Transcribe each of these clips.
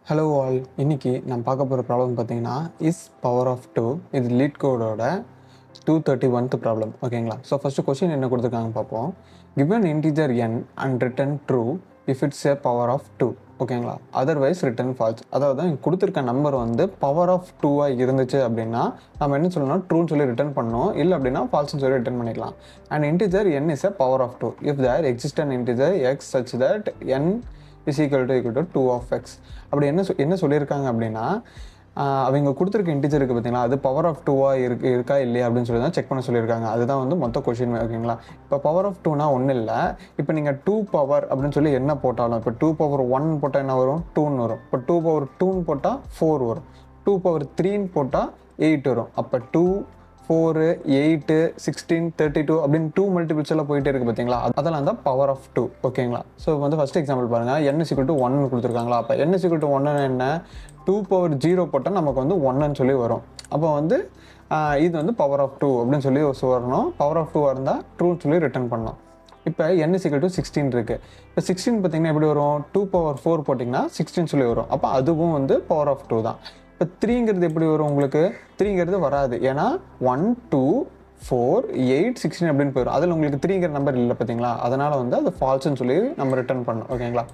Hello all, இன்னைக்கு நம்ம பார்க்க போகிற ப்ராப்ளம் பார்த்தீங்கன்னா இஸ் பவர் ஆஃப் 2. இது லீட் கோடோட 231th ப்ராப்ளம். ஓகேங்களா? ஸோ ஃபஸ்ட்டு கொஸ்டின் என்ன கொடுத்துருக்காங்கன்னு பார்ப்போம். Given integer n and return true if it's a power of 2. ஓகேங்களா? Otherwise return false. அதாவது கொடுத்துருக்க நம்பர் வந்து பவர் ஆஃப் 2 இருந்துச்சு அப்படின்னா நம்ம என்ன சொல்லணும், ட்ரூன்னு சொல்லி ரிட்டர்ன் பண்ணணும். இல்லை அப்படின்னா ஃபால்ஸ்னு சொல்லி ரிட்டர்ன் பண்ணிக்கலாம். And integer n is a power of 2 if there exists an integer x such that n is equal to 2 of x. அப்படி என்ன சொல்லியிருக்காங்க அப்படின்னா, அவங்க கொடுத்துருக்க இன்டிஜருக்கு பார்த்தீங்களா, அது பவர் ஆஃப் 2 இருக்கா இல்லையா அப்படின்னு சொல்லி தான் செக் பண்ண சொல்லியிருக்காங்க. அதுதான் வந்து மொத்த கொஷின். ஓகேங்களா? இப்போ பவர் ஆஃப் 2னா ஒன்றும் இல்லை. இப்போ நீங்கள் 2 பவர் அப்படின்னு சொல்லி என்ன போட்டாலும், இப்போ 2 பவர் 1 போட்டால் என்ன வரும், 2ன்னு வரும். இப்போ 2 பவர் 2ன்னு போட்டால் 4 வரும். 2 பவர் 3ன்னு போட்டால் 8 வரும். அப்போ 2, 4, 8, 16, 32 அப்படின்னு 2 மல்டிபிள்ஸ் எல்லாம் போயிட்டே இருக்குது பார்த்தீங்களா, அதெல்லாம் தான் பவர் ஆஃப் 2. ஓகேங்களா? ஸோ வந்து ஃபஸ்ட் எக்ஸாம்பிள் பாருங்கள். n = 1 கொடுத்துருக்காங்களா. அப்போ n = 1 என்ன, 2 பவர் 0 போட்டால் நமக்கு வந்து 1ன்னு சொல்லி வரும். அப்போ வந்து இது வந்து பவர் ஆஃப் 2 அப்படின்னு சொல்லி வரணும். பவர் ஆஃப் 2 இருந்தால் ட்ரூன்னு சொல்லி ரிட்டர்ன் பண்ணணும். இப்போ n = 16 இருக்குது. இப்போ 16 பார்த்தீங்கன்னா எப்படி வரும், 2 பவர் 4 போட்டிங்கன்னா 16 சொல்லி வரும். அப்போ அதுவும் வந்து பவர் ஆஃப் 2 தான். இப்போ 3ங்கிறது எப்படி வரும், உங்களுக்கு 3ங்கிறது வராது. ஏன்னா 1, 2, 4, 8, 16 அப்படின்னு போயிடும். அதில் உங்களுக்கு 3ங்கிற நம்பர் இல்லை பார்த்தீங்களா. அதனால் வந்து அது ஃபால்ஸ்ன்னு சொல்லி நம்ம ரிட்டர்ன் பண்ணணும். ஓகேங்களா?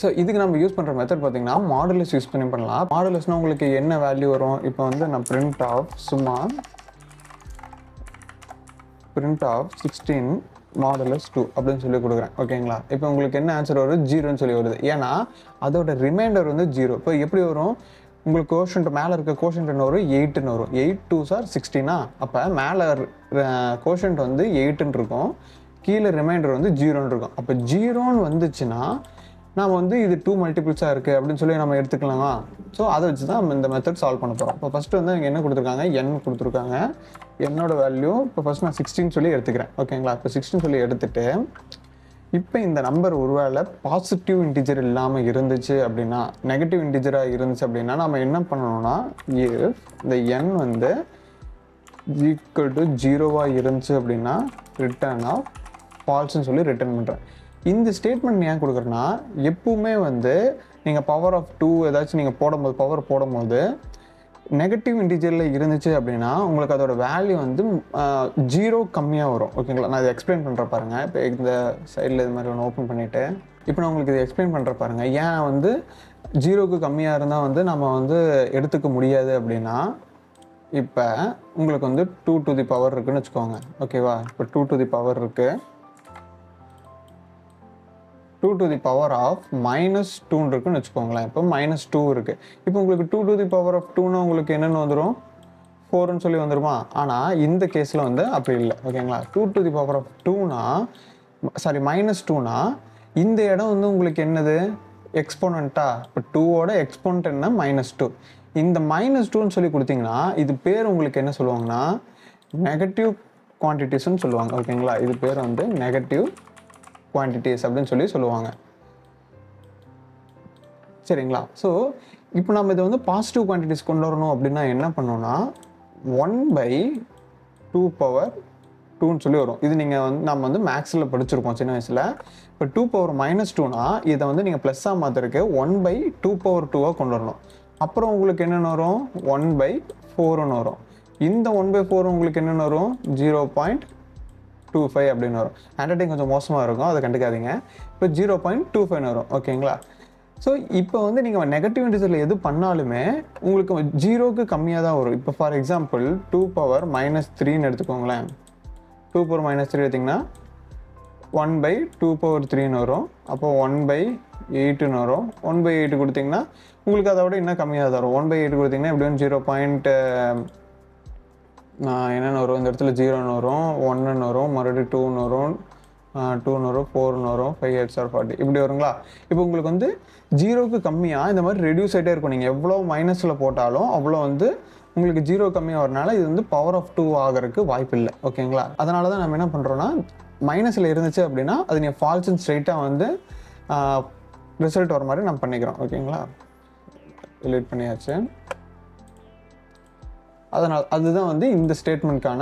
ஸோ இதுக்கு நம்ம யூஸ் பண்ணுற மெத்தட் பார்த்தீங்கன்னா மாடுலஸ் யூஸ் பண்ணி பண்ணலாம். மாடுலஸ்னால் உங்களுக்கு என்ன வேல்யூ வரும், இப்போ வந்து நான் பிரிண்ட் ஆஃப் 16 மாடுலஸ் 2 அப்படின்னு சொல்லி கொடுக்குறேன். ஓகேங்களா? இப்போ உங்களுக்கு என்ன ஆன்சர் வரும், 0ன்னு சொல்லி வருது. ஏன்னா அதோட ரிமைண்டர் வந்து 0. இப்போ எப்படி வரும், உங்களுக்கு கோஷன்ட் மேலே இருக்க கோஷன்ட் என்ன வரும், 8ன்னு வரும். 8 2s are 16. அப்போ மேலே கோஷன்ட் வந்து 8ன்னு இருக்கும், கீழே ரிமைண்டர் வந்து 0ன்னு இருக்கும். அப்போ 0ன்னு வந்துச்சுன்னா நாம் வந்து இது 2 மல்டிபிள்ஸாக இருக்குது அப்படின்னு சொல்லி நம்ம எடுத்துக்கலாமா. ஸோ அதை வச்சு தான் நம்ம இந்த மெத்தட் சால்வ் பண்ண போகிறோம். இப்போ ஃபஸ்ட்டு வந்து இங்கே என்ன கொடுத்துருக்காங்க, n கொடுத்துருக்காங்க. என்னோட வேல்யூ இப்போ ஃபஸ்ட் நான் 16 சொல்லி எடுத்துக்கிறேன். ஓகேங்களா? இப்போ 16 சொல்லி எடுத்துகிட்டு இப்போ இந்த நம்பர் ஒருவேளை பாசிட்டிவ் இன்டிஜர் இல்லாமல் இருந்துச்சு அப்படின்னா, நெகட்டிவ் இன்டிஜராக இருந்துச்சு அப்படின்னா நம்ம என்ன பண்ணணும்னா, இந்த n வந்து = 0 இருந்துச்சு அப்படின்னா ரிட்டர்ன் ஆஃப் ஃபால்ஸ்ன்னு சொல்லி ரிட்டர்ன் பண்ணுறேன். இந்த ஸ்டேட்மெண்ட் ஏன் கொடுக்குறேன்னா, எப்பவுமே வந்து நீங்கள் பவர் ஆஃப் 2 ஏதாச்சும் நீங்கள் பவர் போடும்போது நெகட்டிவ் இன்டிஜரில் இருந்துச்சு அப்படின்னா உங்களுக்கு அதோட வேல்யூ வந்து 0 கம்மியாக வரும். ஓகேங்களா? நான் இதை எக்ஸ்பிளைன் பண்ணுற பாருங்கள். இப்போ இந்த சைடில் இது மாதிரி ஒன்று ஓப்பன் பண்ணிவிட்டு இப்போ நான் உங்களுக்கு இதை எக்ஸ்பிளைன் பண்ணுற பாருங்கள். ஏன் வந்து 0க்கு கம்மியாக இருந்தால் வந்து நம்ம வந்து எடுத்துக்க முடியாது அப்படின்னா, இப்போ உங்களுக்கு வந்து 2 to the power இருக்குன்னு வச்சுக்கோங்க. ஓகேவா? இப்போ 2 to the power இருக்குது. 2 to the power of -2 இருக்குன்னு வச்சுக்கோங்களேன். இப்போ -2 இருக்குது. இப்போ உங்களுக்கு 2 to the power of 2னா உங்களுக்கு என்னென்னு வந்துடும், 4ன்னு சொல்லி வந்துடுமா. ஆனால் இந்த கேஸில் வந்து அப்படி இல்லை. ஓகேங்களா? 2 to the power of 2னா -2னா இந்த இடம் வந்து உங்களுக்கு என்னது, எக்ஸ்போனண்ட்டா. இப்போ 2ஓட எக்ஸ்போனண்ட் என்ன, -2. இந்த -2ன்னு சொல்லி கொடுத்தீங்கன்னா இது பேர் உங்களுக்கு என்ன சொல்லுவாங்கன்னா நெகட்டிவ் குவான்டிட்டிஸ்ன்னு சொல்லுவாங்க. ஓகேங்களா? இது பேர் வந்து நெகட்டிவ் குவான்டிட்டிஸ் அப்படின்னு சொல்லி சொல்லுவாங்க. சரிங்களா? ஸோ இப்போ நம்ம இதை வந்து பாசிட்டிவ் குவான்டிட்டிஸ் கொண்டு வரணும் அப்படின்னா என்ன பண்ணோம்னா 1/2 power 2ன்னு சொல்லி வரும். இது நீங்கள் வந்து நம்ம வந்து மேக்ஸில் படிச்சிருக்கோம் சின்ன வயசில். இப்போ 2 power -2னா இதை வந்து நீங்கள் ப்ளஸ்ஸாக மாற்றுறதுக்கு 1/2 power 2 கொண்டு வரணும். அப்புறம் உங்களுக்கு என்னென்ன வரும், 1/4ன்னு வரும். இந்த 1/4 உங்களுக்கு என்னென்ன வரும், 0.25 அப்படின்னு வரும். ஹேண்ட் ரைட்டிங் கொஞ்சம் மோசமாக இருக்கும், அதை கண்டுக்காதீங்க. இப்போ 0.25 வரும். ஓகேங்களா? ஸோ இப்போ வந்து நீங்கள் நெகட்டிவ் இன்டிஜரில் எது பண்ணாலுமே உங்களுக்கு 0க்கு கம்மியாக தான் வரும். இப்போ ஃபார் எக்ஸாம்பிள் 2 power -3ன்னு எடுத்துக்கோங்களேன். 2 power -3 எடுத்திங்கன்னா 1/2 power 3ன்னு வரும். அப்போ 1/8ன்னு வரும். 1/8 கொடுத்திங்கன்னா உங்களுக்கு அதை விட இன்னும் கம்மியாக தான் வரும். 1/8 கொடுத்திங்கன்னா எப்படியும் 0. என்னென்ன வரும், இந்த இடத்துல 0ன்னு வரும், 1ன்னு வரும், மறுபடியும் 2ன்னு வரும், 2ன்னு வரும், 4ன்னு வரும், 5 8s are 40 இப்படி வருங்களா. இப்போ உங்களுக்கு வந்து 0க்கு கம்மியாக இந்த மாதிரி ரெடியூஸ் ஆகிட்டே இருக்கும். நீங்கள் எவ்வளோ மைனஸில் போட்டாலும் அவ்வளோ வந்து உங்களுக்கு 0 கம்மியாக வரனால இது வந்து பவர் ஆஃப் 2 ஆகிறதுக்கு வாய்ப்பு இல்லை. ஓகேங்களா? அதனால தான் நம்ம என்ன பண்ணுறோன்னா, மைனஸில் இருந்துச்சு அப்படின்னா அது நீங்கள் ஃபால்ஸ்ன்னு ஸ்ட்ரைட்டாக வந்து ரிசல்ட் வர மாதிரி நம்ம பண்ணிக்கிறோம். ஓகேங்களா? ரிலேட் பண்ணியாச்சு. அதனால் அதுதான் வந்து இந்த ஸ்டேட்மெண்ட்கான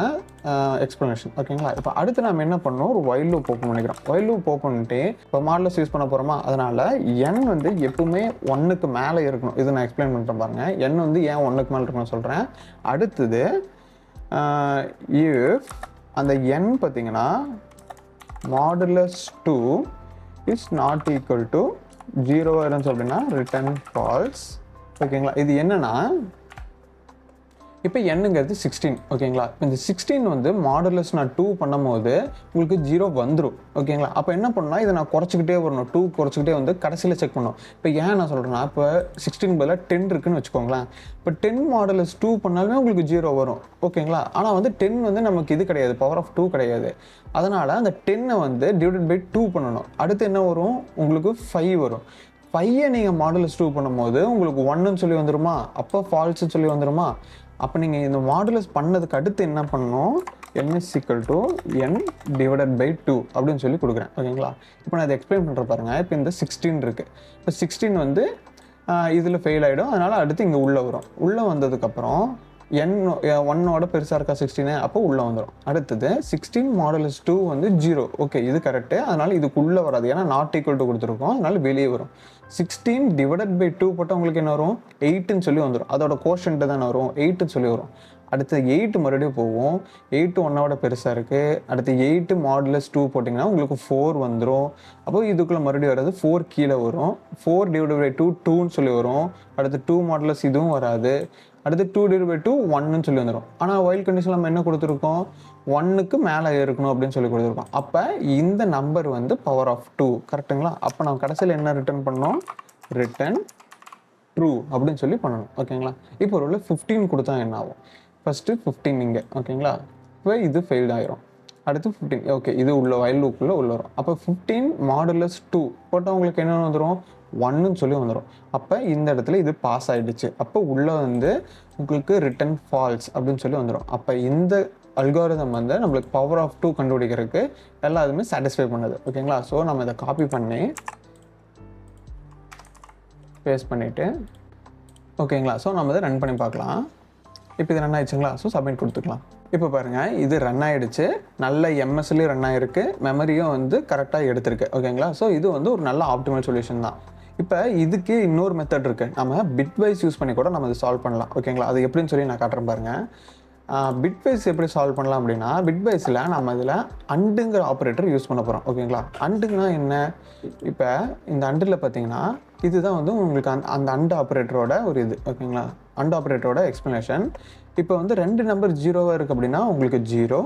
எக்ஸ்ப்ளனேஷன். ஓகேங்களா? இப்போ அடுத்து நம்ம என்ன பண்ணணும், ஒரு வைல் லூப் ஓப்பன் பண்ணிக்கிறோம். வைல் லூப் ஓப்பன் பண்ணிட்டு இப்போ மாடலஸ் யூஸ் பண்ண போகிறோமா, அதனால் என் வந்து எப்பவுமே 1க்கு மேலே இருக்கணும். இது நான் எக்ஸ்பிளைன் பண்ணுறேன் பாருங்கள். என் வந்து ஏன் 1க்கு மேலே இருக்கணும்னு சொல்கிறேன். அடுத்தது இஃப் அந்த என் பார்த்தீங்கன்னா modulus 2 is not equal to 0 இருந்துச்சு அப்படின்னா ரிட்டர்ன் ஃபால்ஸ். ஓகேங்களா? இது என்னன்னா இப்போ என்னங்கிறது 16. ஓகேங்களா? இப்போ இந்த 16 வந்து மாடுலஸ் நான் 2 பண்ணும்போது உங்களுக்கு 0 வந்துடும். ஓகேங்களா? அப்போ என்ன பண்ணால் இதை நான் குறைச்சிக்கிட்டே வரணும். 2 குறைச்சிக்கிட்டே வந்து கடைசியில் செக் பண்ணணும். இப்போ ஏன் நான் சொல்கிறேன்னா, இப்போ 16 பதிலாக 10 இருக்குன்னு வச்சுக்கோங்களேன். இப்போ 10 மாடுலஸ் 2 பண்ணாலுமே உங்களுக்கு 0 வரும். ஓகேங்களா? ஆனால் வந்து 10 வந்து நமக்கு இது கிடையாது, பவர் ஆஃப் 2 கிடையாது. அதனால் அந்த 10 வந்து டிவைடட் பை 2 பண்ணணும். அடுத்து என்ன வரும், உங்களுக்கு 5 வரும். 5 நீங்கள் மாடுலஸ் 2 பண்ணும்போது உங்களுக்கு 1ன்னு சொல்லி வந்துடுமா, அப்போ ஃபால்ஸ்ன்னு சொல்லி வந்துடுமா. அப்போ நீங்கள் இந்த மாடுலஸ் பண்ணதுக்கு அடுத்து என்ன பண்ணணும், n is equal to n divided by 2 அப்படின்னு சொல்லி கொடுக்குறேன். ஓகேங்களா? இப்போ நான் அதை எக்ஸ்பிளைன் பண்ணுற பாருங்கள். இப்போ இந்த 16 இருக்குது. இப்போ 16 வந்து இதில் ஃபெயில் ஆகிடும். அதனால் அடுத்து இங்கே உள்ளே வரும். உள்ளே வந்ததுக்கப்புறம் n 1ஓட பெருசாக இருக்கா 16, அப்போ உள்ளே வந்துடும். அடுத்தது 16 மாடுலஸ் 2 வந்து 0. ஓகே, இது கரெக்டு. அதனால் இதுக்குள்ளே வராது, ஏன்னா நாட் ஈக்குவல் டு கொடுத்துருக்கோம். அதனால் வெளியே வரும். 16 டிவைடட் பை 2 போட்டால் உங்களுக்கு என்ன வரும், 8ன்னு சொல்லி வந்துடும். அதோட கோஷன்ட்டு தானே வரும், 8ன்னு சொல்லி வரும். அடுத்து 8 மறுபடியும் போகும். 8 1ஓட பெருசாக இருக்குது. அடுத்து 8 மாடுலஸ் 2 போட்டிங்கன்னா உங்களுக்கு 4 வந்துடும். அப்போ இதுக்குள்ளே மறுபடியும் வராது, 4 கீழே வரும். 4 டிவைடட் பை 2 2ன்னு சொல்லி வரும். அடுத்து 2 மாடுலஸ் இதுவும் வராது. அடுத்து 2 டிவைட் பை 2 1ன்னு சொல்லி வந்துடும். ஆனால் வைல்ட் கண்டிஷன் நம்ம என்ன கொடுத்துருக்கோம், 1க்கு மேலே இருக்கணும் அப்படின்னு சொல்லி கொடுத்துருக்கோம். அப்போ இந்த நம்பர் வந்து பவர் ஆஃப் 2. கரெக்டுங்களா? அப்போ நம்ம கடைசியில் என்ன ரிட்டர்ன் பண்ணோம், ரிட்டர்ன் ட்ரூ அப்படின்னு சொல்லி பண்ணணும். ஓகேங்களா? இப்போ ஒரு 15 கொடுத்தா என்ன ஆகும், ஃபஸ்ட்டு 15 இங்கே. ஓகேங்களா? இப்போ இது ஃபெயில்ட் ஆயிரும். அடுத்து 15. ஓகே, இது உள்ள வைல் லூப்புக்குள்ளே உள்ள வரும். அப்போ 15 மாடுலஸ் 2 போட்டால் உங்களுக்கு என்ன வந்துடும், 1ன்னு சொல்லி வந்துடும். அப்போ இந்த இடத்துல இது பாஸ் ஆகிடுச்சு. அப்போ உள்ளே வந்து உங்களுக்கு ரிட்டர்ன் ஃபால்ஸ் அப்படின்னு சொல்லி வந்துடும். அப்போ இந்த அல்காரிதம் வந்து நம்மளுக்கு பவர் ஆஃப் 2 கண்டுபிடிக்கிறதுக்கு எல்லாத்துமே சாட்டிஸ்ஃபை பண்ணுது. ஓகேங்களா? ஸோ நம்ம இதை காப்பி பண்ணி பேஸ்ட் பண்ணிவிட்டு, ஓகேங்களா, ஸோ நம்ம இதை ரன் பண்ணி பார்க்கலாம். இப்போ இது ரன் ஆயிடுச்சுங்களா? ஸோ சப்மிட் கொடுத்துக்கலாம். இப்போ பாருங்கள், இது ரன் ஆகிடுச்சு. நல்ல எம்எஸ்லேயும் ரன் ஆகிருக்கு, மெமரியும் வந்து கரெக்டாக எடுத்திருக்கு. ஓகேங்களா? ஸோ இது வந்து ஒரு நல்ல ஆப்டிமல் சொல்யூஷன் தான். இப்போ இதுக்கு இன்னொரு மெத்தட் இருக்குது. நம்ம பிட்வைஸ் யூஸ் பண்ணி கூட நம்ம இது சால்வ் பண்ணலாம். ஓகேங்களா? அது எப்படின்னு சொல்லி நான் காட்டுறேன் பாருங்கள். பிட்வைஸ் எப்படி சால்வ் பண்ணலாம் அப்படின்னா, பிட்வைஸில் நம்ம இதில் அண்டுங்கிற ஆப்ரேட்டர் யூஸ் பண்ண போகிறோம். ஓகேங்களா? அண்டுங்கன்னா என்ன, இப்போ இந்த அண்டில் பார்த்தீங்கன்னா இதுதான் வந்து உங்களுக்கு அந்த அண்டு ஆப்ரேட்டரோட ஒரு இது. ஓகேங்களா? அண்டு ஆப்ரேட்டரோட எக்ஸ்ப்ளனேஷன். இப்போ வந்து 2 நம்பர் 0வாக இருக்குது அப்படின்னா உங்களுக்கு 0,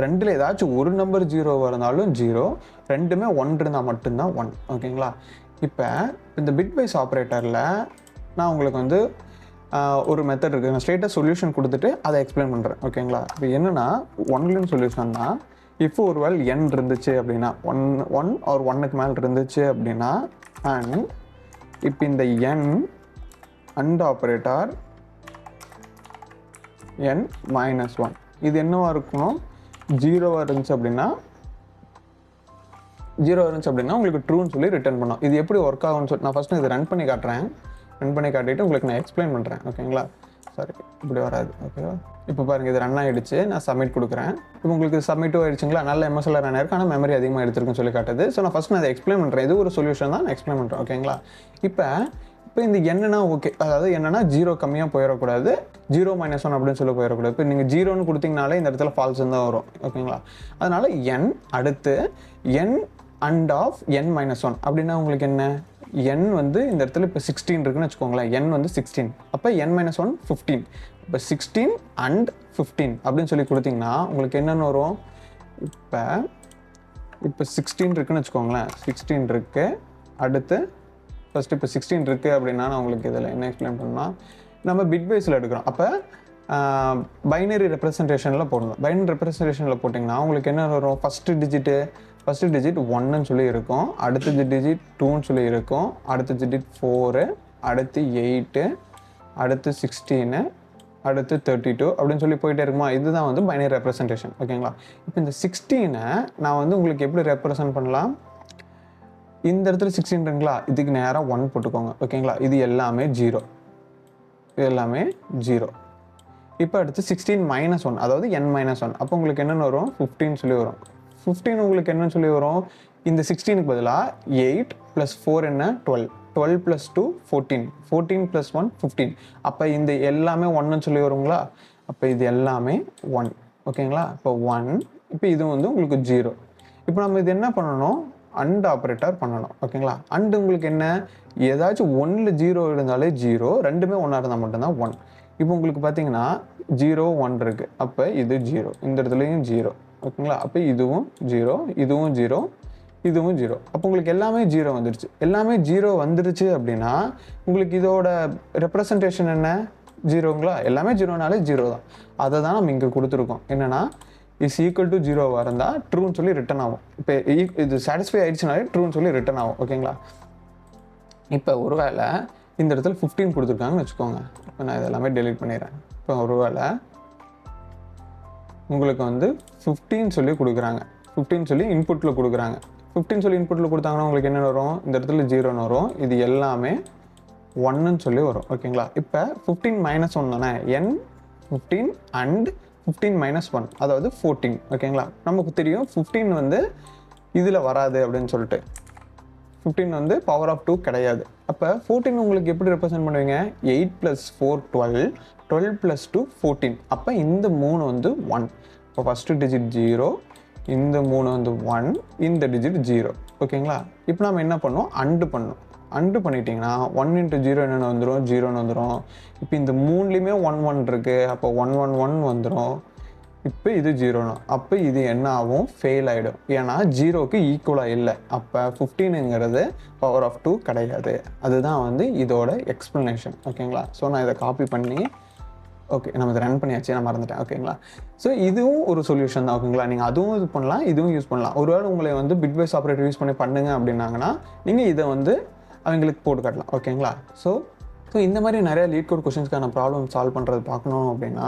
2ல் ஏதாச்சும் ஒரு நம்பர் 0வாக இருந்தாலும் 0, ரெண்டுமே 1 இருந்தால் மட்டும்தான் 1. ஓகேங்களா? இப்போ இந்த பிட்வைஸ் ஆப்ரேட்டரில் நான் உங்களுக்கு வந்து ஒரு மெத்தட் இருக்குது. நான் ஸ்ட்ரெயிட்டாக சொல்யூஷன் கொடுத்துட்டு அதை எக்ஸ்பிளைன் பண்ணுறேன். ஓகேங்களா? இப்போ என்னென்னா, ஒன்லைன் சொல்யூஷன்னா, இப்போ ஒரு வேல் n இருந்துச்சு அப்படின்னா, 1 ஒரு 1க்கு மேலே இருந்துச்சு அப்படின்னா, அண்ட் இப்போ இந்த n அண்ட் ஆப்ரேட்டர் n -1 இது என்னவா இருக்கணும், 0வாக இருந்துச்சு அப்படின்னா உங்களுக்கு ட்ரூன்னு சொல்லி ரிட்டர்ன் பண்ணோம். இது எப்படி ஒர்க் ஆகும்னு சொல்லி நான் ஃபஸ்ட்டு இதை ரன் பண்ணி காட்டுறேன். ரன் பண்ணி காட்டிட்டு உங்களுக்கு நான் எக்ஸ்பிளைன் பண்ணுறேன். ஓகேங்களா? சாரி, இப்படி வராது. ஓகேவா? இப்போ பாருங்கள், இது ரன் ஆகிடுச்சு. நான் சப்மிட் கொடுக்குறேன். இப்போ உங்களுக்கு சப்மிட்டும் ஆகிடுச்சுங்களா? நல்ல எம்எஸ்எல் ரன் ஆயிருக்கு, ஆனால் மெமரி அதிகமாக எடுத்துருக்குன்னு சொல்லி காட்டுது. ஸோ நான் ஃபஸ்ட் நான் அதை எக்ஸ்பிளைன் பண்ணுறேன். இது ஒரு சொல்யூஷன் தான், நான் எக்ஸ்பிளைன் பண்ணுறேன். ஓகேங்களா? இப்போ இந்த என்னன்னா ஓகே, அதாவது என்னன்னா 0 கம்மியாக போயிடக்கூடாது, 0 -1 அப்படின்னு சொல்லி போயிடக்கூடாது. இப்போ நீங்கள் 0ன்னு கொடுத்தீங்கனாலே இந்த இடத்துல ஃபால்ஸ்ன்னு தான் வரும். ஓகேங்களா? அதனால n அடுத்து n அண்ட் ஆஃப் n -1 அப்படின்னா உங்களுக்கு என்ன, n வந்து இந்த இடத்துல இப்போ 16 இருக்குன்னு வச்சுக்கோங்களேன். n வந்து 16, அப்போ n -1 15. இப்போ 16 அண்ட் 15 அப்படின்னு சொல்லி கொடுத்தீங்கன்னா உங்களுக்கு என்னென்னு வரும், இப்போ 16 இருக்குன்னு வச்சுக்கோங்களேன். 16 இருக்குது. அடுத்து ஃபஸ்ட்டு இப்போ 16 இருக்குது அப்படின்னா நான் உங்களுக்கு இதில் என்ன எக்ஸ்பிளைன் பண்ணால், நம்ம பிட்வைஸில் எடுக்கிறோம். அப்போ பைனரி ரெப்ரசன்டேஷனில் போடணும். பைனரி ரெப்ரசன்டேஷனில் போட்டிங்கன்னா உங்களுக்கு என்ன வரும், ஃபஸ்ட்டு டிஜிட் 1ன்னு சொல்லி இருக்கும், அடுத்த டிஜிட் 2ன்னு சொல்லி இருக்கும், அடுத்த டிஜிட் 4, அடுத்து 8, அடுத்து 16, அடுத்து 32 அப்படின்னு சொல்லி போயிட்டே இருக்குமா. இதுதான் வந்து பைனரி ரெப்ரசன்டேஷன். ஓகேங்களா? இப்போ இந்த 16 நான் வந்து உங்களுக்கு எப்படி ரெப்ரசன்ட் பண்ணலாம், இந்த இடத்துல 16 இருக்குங்களா, இதுக்கு நேராக 1 போட்டுக்கோங்க. ஓகேங்களா? இது எல்லாமே 0, இது எல்லாமே 0. இப்போ அடுத்து 16 - 1 அதாவது n-1. அப்போ உங்களுக்கு என்னென்னு வரும் 15 சொல்லி வரும். 15 உங்களுக்கு என்னன்னு சொல்லி வரும், இந்த 16க்கு பதிலாக 8 + 4 என்ன 12, 12 + 2 14, 14 + 1 15. அப்போ இந்த எல்லாமே 1ன்னு சொல்லி வருங்களா. அப்போ இது எல்லாமே 1 ஓகேங்களா. இப்போ 1, இப்போ இது வந்து உங்களுக்கு 0. இப்போ நம்ம இது என்ன பண்ணணும், அண்ட் ஆப்ரேட்டர் பண்ணணும் ஓகேங்களா. அண்ட் உங்களுக்கு என்ன, ஏதாச்சும் 1ல் 0 இருந்தாலே 0, ரெண்டுமே 1 இருந்தால் மட்டும்தான் 1. இப்போ உங்களுக்கு பார்த்தீங்கன்னா 0 1 இருக்குது, அப்போ இது 0, இந்த இடத்துலையும் 0 ஓகேங்களா. அப்போ இதுவும் 0, இதுவும் 0, இதுவும் 0. அப்போ உங்களுக்கு எல்லாமே 0 வந்துடுச்சு. எல்லாமே 0 வந்துடுச்சு அப்படின்னா உங்களுக்கு இதோட ரெப்ரசன்டேஷன் என்ன, 0ங்களா. எல்லாமே 0னாலே 0 தான். அதை தான் நம்ம இங்கே கொடுத்துருக்கோம். என்னென்னா இஸ் ஈக்குவல் டு 0 இருந்தால் ட்ரூன்னு சொல்லி ரிட்டன் ஆகும். இப்போ இது சாட்டிஸ்ஃபை ஆயிடுச்சுனாலே ட்ரூன்னு சொல்லி ரிட்டன் ஆகும் ஓகேங்களா. இப்போ ஒருவேளை இந்த இடத்துல 15 கொடுத்துருக்காங்கன்னு வச்சுக்கோங்க. இப்போ நான் இதெல்லாமே டெலீட் பண்ணிடுறேன். இப்போ ஒருவேளை உங்களுக்கு வந்து 15 சொல்லி கொடுக்குறாங்க, 15 சொல்லி இன்புட்டில் கொடுக்குறாங்க. 15 சொல்லி இன்புட்டில் கொடுத்தாங்கன்னா உங்களுக்கு என்ன வரும், இந்த இடத்துல 0ன்னு வரும். இது எல்லாமே 1ன்னு சொல்லி வரும் ஓகேங்களா. இப்போ 15 - 1 தானே, n 15 அண்ட் 15 - 1 அதாவது 14 ஓகேங்களா. நமக்கு தெரியும் 15 வந்து இதில் வராது அப்படின்னு சொல்லிட்டு. 15 வந்து பவர் ஆஃப் 2 கிடையாது. அப்போ 14 உங்களுக்கு எப்படி ரெப்ரசென்ட் பண்ணுவீங்க, 8 + 4 12, 12 + 2 14. அப்போ இந்த 3 வந்து 1. இப்போ ஃபஸ்ட்டு டிஜிட் 0, இந்த 3 வந்து 1, இந்த டிஜிட் 0 ஓகேங்களா. இப்போ நம்ம என்ன பண்ணோம், அண்டு பண்ணோம். அண்டு பண்ணிட்டீங்கன்னா 1 × 0 என்னென்னு வந்துடும், 0ன்னு வந்துடும். இப்போ இந்த 3லேயுமே 1 1 இருக்குது, அப்போ 1 1 1 வந்துடும். இப்போ இது 0ன்னு, அப்போ இது என்ன ஆகும், ஃபெயில் ஆகிடும். ஏன்னா 0க்கு ஈக்குவலாக இல்லை. அப்போ 15ங்கிறது பவர் ஆஃப் 2 கிடையாது. அதுதான் வந்து இதோட எக்ஸ்ப்ளனேஷன் ஓகேங்களா. ஸோ நான் இதை காப்பி பண்ணி ஓகே நம்ம இதை ரன் பண்ணியாச்சு, நான் மறந்துட்டேன் ஓகேங்களா. ஸோ இதுவும் ஒரு சொல்யூஷன் தான் ஓகேங்களா. நீங்கள் அதுவும் இது பண்ணலாம், இதுவும் யூஸ் பண்ணலாம். ஒருவேளை உங்களை வந்து பிட்வைஸ் ஆப்ரேட்டர் யூஸ் பண்ணி பண்ணுங்க அப்படின்னாங்கன்னா நீங்கள் இதை வந்து அவங்களுக்கு போட்டு காட்டலாம் ஓகேங்களா. ஸோ இந்த மாதிரி நிறைய லீட்கோட் கொஷின்ஸ்க்கான ப்ராப்ளம் சால்வ் பண்ணுறது பார்க்கணும் அப்படின்னா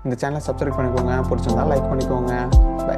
இந்த சேனலை சப்ஸ்கிரைப் பண்ணிக்கோங்க, பிடிச்சிருந்தா லைக் பண்ணிக்கோங்க. பை.